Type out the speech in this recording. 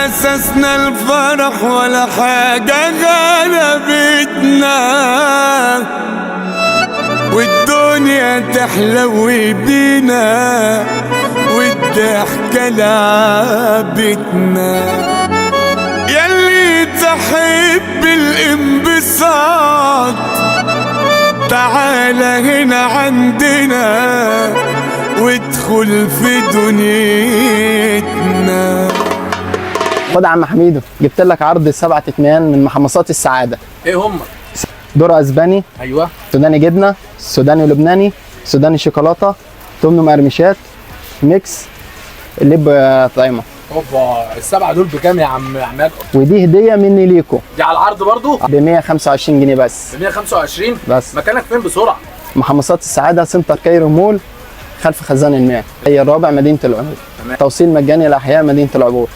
أساسنا الفرح ولا حاجة غلبتنا، والدنيا تحلو بينا والضحكة لعبتنا. ياللي تحب الانبساط تعال هنا عندنا وادخل في دنيتنا. خد يا عم حميدو، جبت لك عرض 7 اتنين من محمصات السعاده. ايه هم؟ ذره اسباني، ايوه، سوداني جبنه، سوداني ولبناني، سوداني شوكولاته، تمن مقرمشات، ميكس، لب طعيمه. اوبا، ال7 دول بكام يا عم عماد؟ ودي هديه مني ليكو. دي على العرض برضو؟ ب 125 جنيه بس. ب 125 بس. مكانك فين بسرعه؟ محمصات السعاده، سنتر كايرو مول، خلف خزان الماء، هي الرابع، مدينه العبور. تمام. توصيل مجاني لاحياء مدينه العبور.